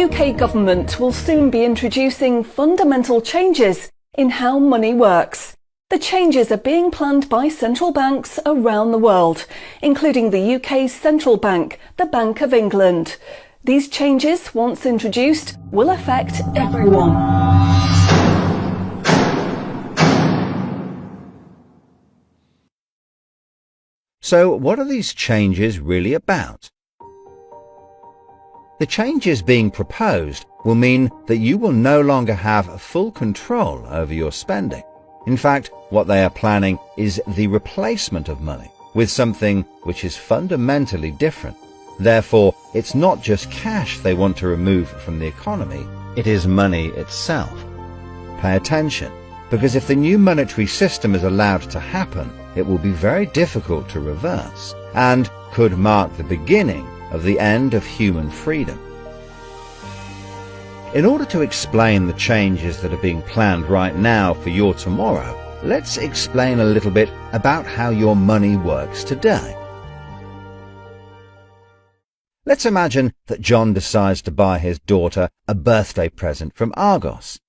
The UK government will soon be introducing fundamental changes in how money works. The changes are being planned by central banks around the world, including the UK's central bank, the Bank of England. These changes, once introduced, will affect everyone. So what are these changes really about? The changes being proposed will mean that you will no longer have full control over your spending. In fact, what they are planning is the replacement of money with something which is fundamentally different. Therefore, it's not just cash they want to remove from the economy, it is money itself. Pay attention, because if the new monetary system is allowed to happen, it will be very difficult to reverse, and could mark the beginning of the end of human freedom. In order to explain the changes that are being planned right now for your tomorrow, let's explain a little bit about how your money works today. Let's imagine that John decides to buy his daughter a birthday present from Argos.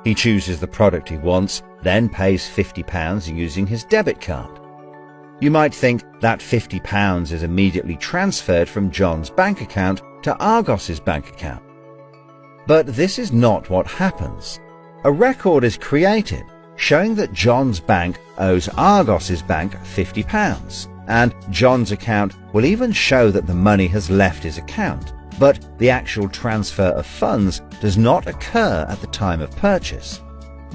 He chooses the product he wants, then pays £50 using his debit card. You might think that £50 is immediately transferred from John's bank account to Argos's bank account. But this is not what happens. A record is created showing that John's bank owes Argos's bank £50, and John's account will even show that the money has left his account, but the actual transfer of funds does not occur at the time of purchase.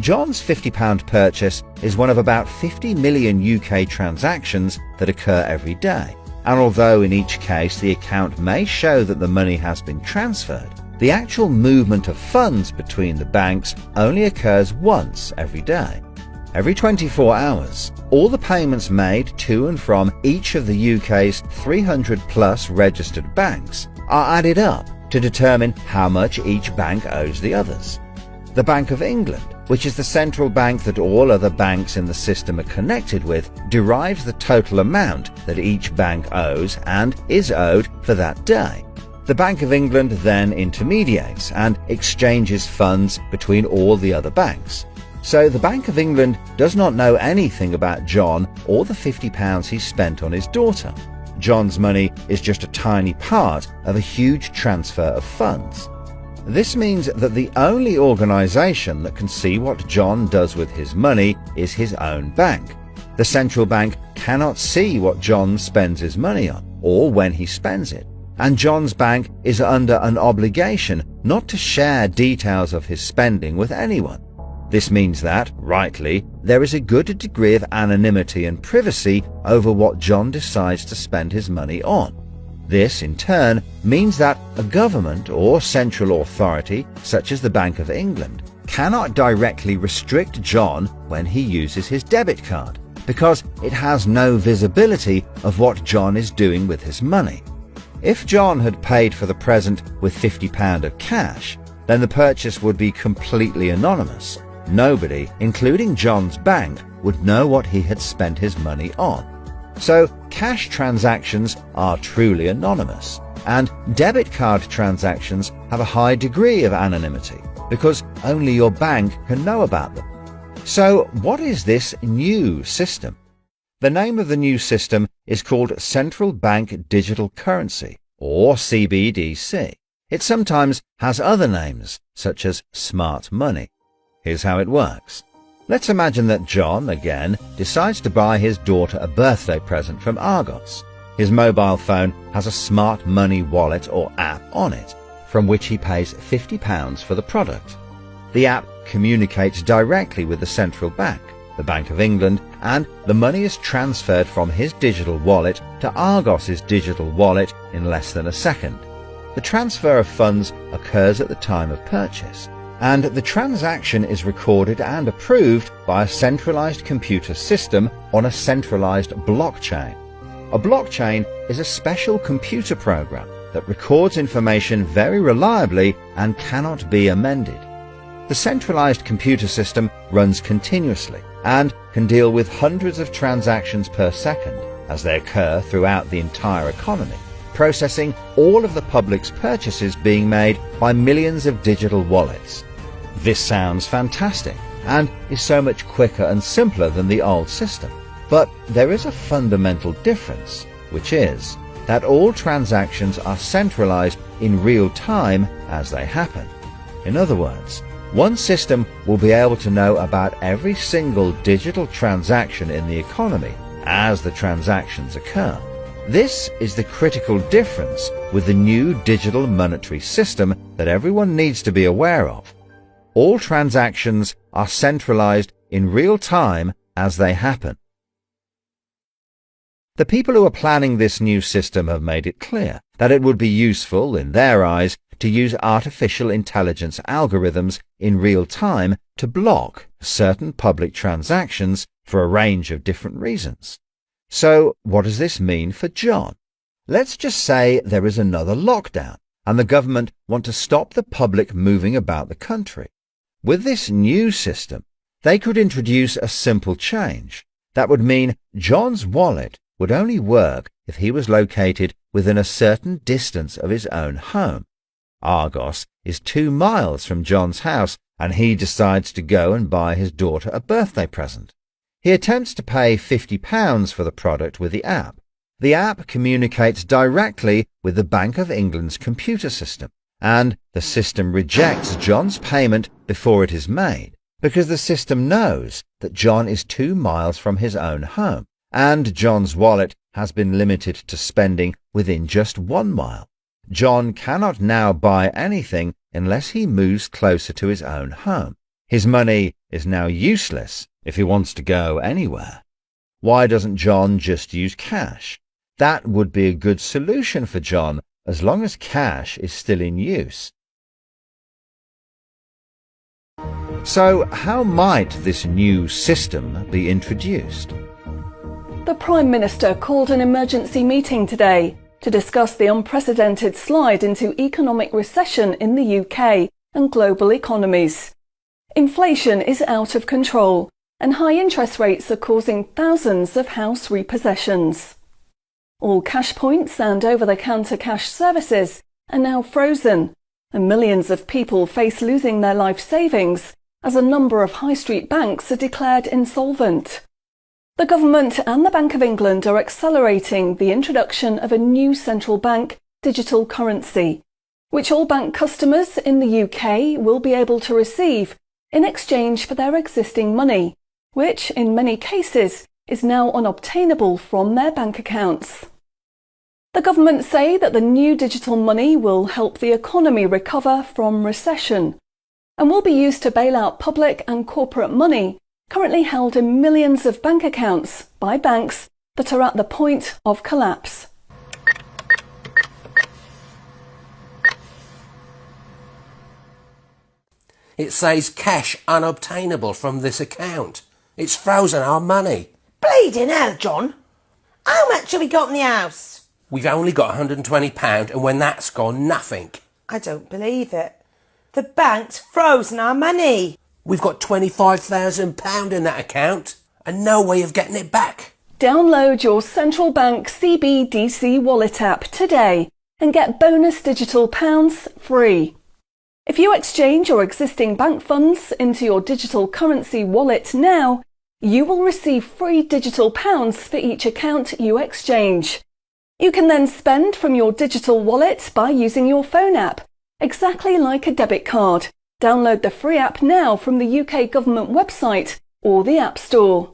John's £50 purchase is one of about 50 million UK transactions that occur every day, and although in each case the account may show that the money has been transferred, the actual movement of funds between the banks only occurs once every day. Every 24 hours, all the payments made to and from each of the UK's 300 plus registered banks are added up to determine how much each bank owes the others. The Bank of England, which is the central bank that all other banks in the system are connected with, derives the total amount that each bank owes and is owed for that day. The Bank of England then intermediates and exchanges funds between all the other banks. So the Bank of England does not know anything about John or the £50 he spent on his daughter. John's money is just a tiny part of a huge transfer of funds. This means that the only organisation that can see what John does with his money is his own bank. The central bank cannot see what John spends his money on, or when he spends it, and John's bank is under an obligation not to share details of his spending with anyone. This means that, rightly, there is a good degree of anonymity and privacy over what John decides to spend his money on. This, in turn, means that a government or central authority, such as the Bank of England, cannot directly restrict John when he uses his debit card, because it has no visibility of what John is doing with his money. If John had paid for the present with £50 of cash, then the purchase would be completely anonymous. Nobody, including John's bank, would know what he had spent his money on. So cash transactions are truly anonymous, and debit card transactions have a high degree of anonymity because only your bank can know about them. So what is this new system? The name of the new system is called Central Bank Digital Currency, or CBDC. It sometimes has other names, such as smart money. Here's how it works. Let's imagine that John, again, decides to buy his daughter a birthday present from Argos. His mobile phone has a smart money wallet or app on it, from which he pays £50 for the product. The app communicates directly with the central bank, the Bank of England, and the money is transferred from his digital wallet to Argos's digital wallet in less than a second. The transfer of funds occurs at the time of purchase, and the transaction is recorded and approved by a centralized computer system on a centralized blockchain. A blockchain is a special computer program that records information very reliably and cannot be amended. The centralized computer system runs continuously and can deal with hundreds of transactions per second as they occur throughout the entire economy. processing all of the public's purchases being made by millions of digital wallets. This sounds fantastic and is so much quicker and simpler than the old system. But there is a fundamental difference, which is that all transactions are centralized in real time as they happen. In other words, one system will be able to know about every single digital transaction in the economy as the transactions occur. This is the critical difference with the new digital monetary system that everyone needs to be aware of. All transactions are centralized in real time as they happen. The people who are planning this new system have made it clear that it would be useful, in their eyes, to use artificial intelligence algorithms in real time to block certain public transactions for a range of different reasons. So, what does this mean for John? Let's just say there is another lockdown and the government want to stop the public moving about the country. With this new system, they could introduce a simple change. That would mean John's wallet would only work if he was located within a certain distance of his own home. Argos is 2 miles from John's house, and he decides to go and buy his daughter a birthday present. He attempts to pay £50 for the product with the app. The app communicates directly with the Bank of England's computer system, and the system rejects John's payment before it is made, because the system knows that John is 2 miles from his own home, and John's wallet has been limited to spending within just 1 mile. John cannot now buy anything unless he moves closer to his own home. His money is now useless if he wants to go anywhere. Why doesn't John just use cash? That would be a good solution for John as long as cash is still in use. So, how might this new system be introduced? The Prime Minister called an emergency meeting today to discuss the unprecedented slide into economic recession in the UK and global economies. Inflation is out of control, and high interest rates are causing thousands of house repossessions. All cash points and over-the-counter cash services are now frozen, and millions of people face losing their life savings as a number of high street banks are declared insolvent. The government and the Bank of England are accelerating the introduction of a new central bank digital currency, which all bank customers in the UK will be able to receive in exchange for their existing money, which in many cases is now unobtainable from their bank accounts. The government say that the new digital money will help the economy recover from recession and will be used to bail out public and corporate money currently held in millions of bank accounts by banks that are at the point of collapse. It says cash unobtainable from this account. It's frozen our money. Bleeding hell, John. How much have we got in the house? We've only got £120, and when that's gone, nothing. I don't believe it. The bank's frozen our money. We've got £25,000 in that account, and no way of getting it back. Download your central bank CBDC wallet app today and get bonus digital pounds free. If you exchange your existing bank funds into your digital currency wallet now, you will receive free digital pounds for each account you exchange. You can then spend from your digital wallet by using your phone app, exactly like a debit card. Download the free app now from the UK government website or the App Store.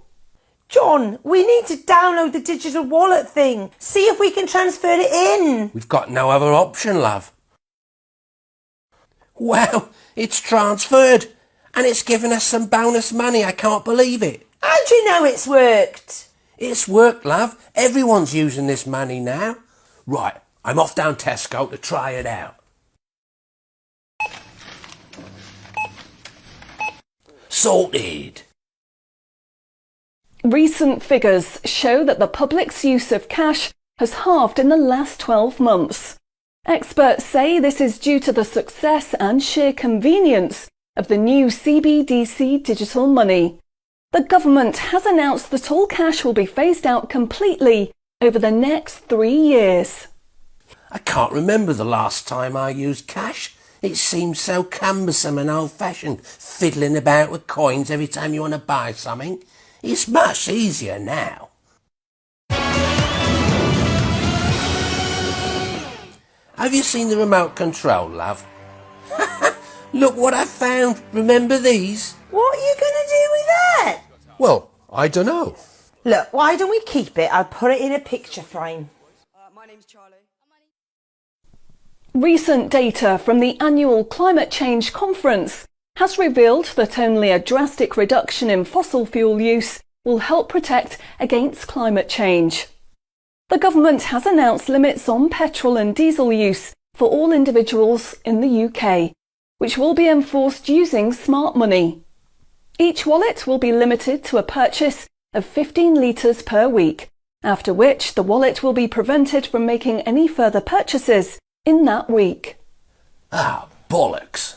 John, we need to download the digital wallet thing. See if we can transfer it in. We've got no other option, love. Wow, it's transferred, and it's given us some bonus money. I can't believe it. How do you know it's worked? It's worked, love. Everyone's using this money now. Right, I'm off down Tesco to try it out. Sorted. Recent figures show that the public's use of cash has halved in the last 12 months. Experts say this is due to the success and sheer convenience of the new CBDC digital money. The government has announced that all cash will be phased out completely over the next 3 years. I can't remember the last time I used cash. It seems so cumbersome and old-fashioned, fiddling about with coins every time you want to buy something. It's much easier now. Have you seen the remote control, love? Look what I found. Remember these? What are you going to do with that? Well, I don't know. Look, why don't we keep it? I'll put it in a picture frame. My name's Charlie. Recent data from the annual Climate Change Conference has revealed that only a drastic reduction in fossil fuel use will help protect against climate change. The government has announced limits on petrol and diesel use for all individuals in the UK, which will be enforced using smart money. Each wallet will be limited to a purchase of 15 litres per week, after which the wallet will be prevented from making any further purchases in that week. Ah, bollocks.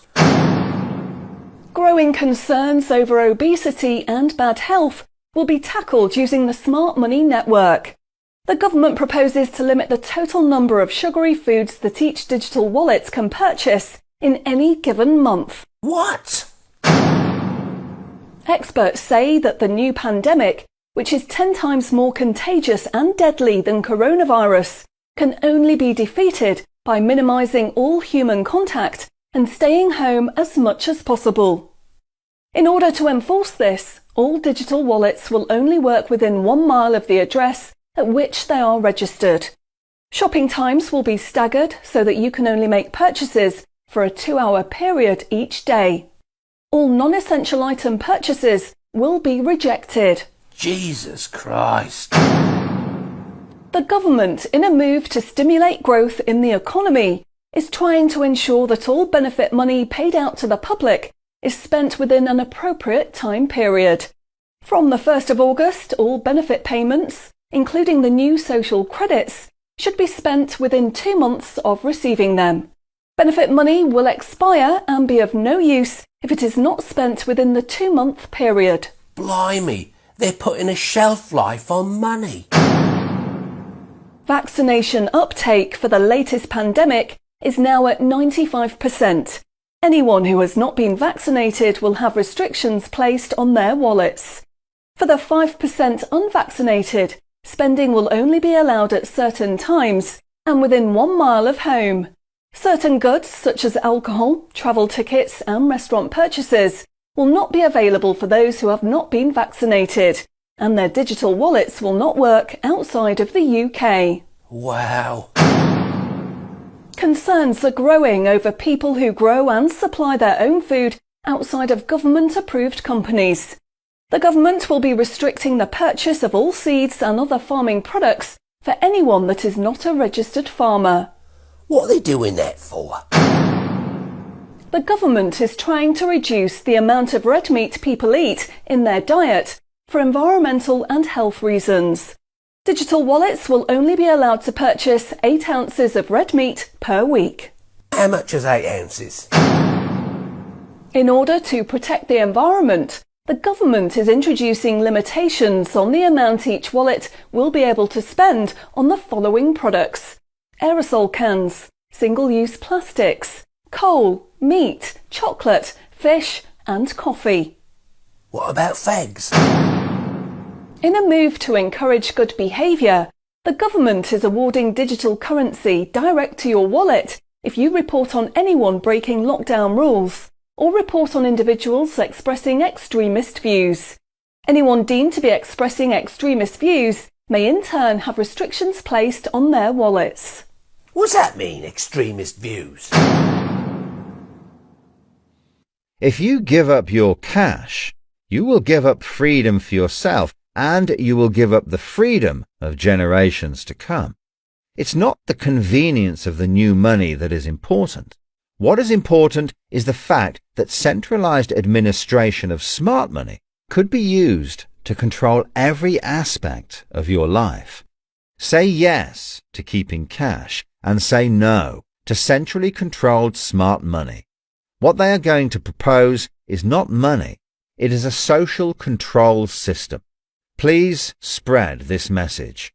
Growing concerns over obesity and bad health will be tackled using the Smart Money Network. The government proposes to limit the total number of sugary foods that each digital wallet can purchase in any given month. What? Experts say that the new pandemic, which is 10 times more contagious and deadly than coronavirus, can only be defeated by minimising all human contact and staying home as much as possible. In order to enforce this, all digital wallets will only work within 1 mile of the address at which they are registered. Shopping times will be staggered so that you can only make purchases for a 2-hour period each day. All non-essential item purchases will be rejected. Jesus Christ. The government, in a move to stimulate growth in the economy, is trying to ensure that all benefit money paid out to the public is spent within an appropriate time period. From the 1st of August, all benefit payments, including the new social credits, should be spent within 2 months of receiving them. Benefit money will expire and be of no use if it is not spent within the 2-month period. Blimey, they're putting a shelf life on money. Vaccination uptake for the latest pandemic is now at 95%. Anyone who has not been vaccinated will have restrictions placed on their wallets. For the 5% unvaccinated, spending will only be allowed at certain times and within 1 mile of home. Certain goods, such as alcohol, travel tickets and restaurant purchases, will not be available for those who have not been vaccinated, and their digital wallets will not work outside of the UK. Wow. Concerns are growing over people who grow and supply their own food outside of government-approved companies. The government will be restricting the purchase of all seeds and other farming products for anyone that is not a registered farmer. What are they doing that for? The government is trying to reduce the amount of red meat people eat in their diet for environmental and health reasons. Digital wallets will only be allowed to purchase 8 ounces of red meat per week. How much is 8 ounces? In order to protect the environment, the government is introducing limitations on the amount each wallet will be able to spend on the following products: aerosol cans, single-use plastics, coal, meat, chocolate, fish and coffee. What about fags? In a move to encourage good behaviour, the government is awarding digital currency direct to your wallet if you report on anyone breaking lockdown rules or report on individuals expressing extremist views. Anyone deemed to be expressing extremist views may in turn have restrictions placed on their wallets. What's that mean, extremist views? If you give up your cash, you will give up freedom for yourself, and you will give up the freedom of generations to come. It's not the convenience of the new money that is important. What is important is the fact that centralized administration of smart money could be used to control every aspect of your life. Say yes to keeping cash and say no to centrally controlled smart money. What they are going to propose is not money. It is a social control system. Please spread this message.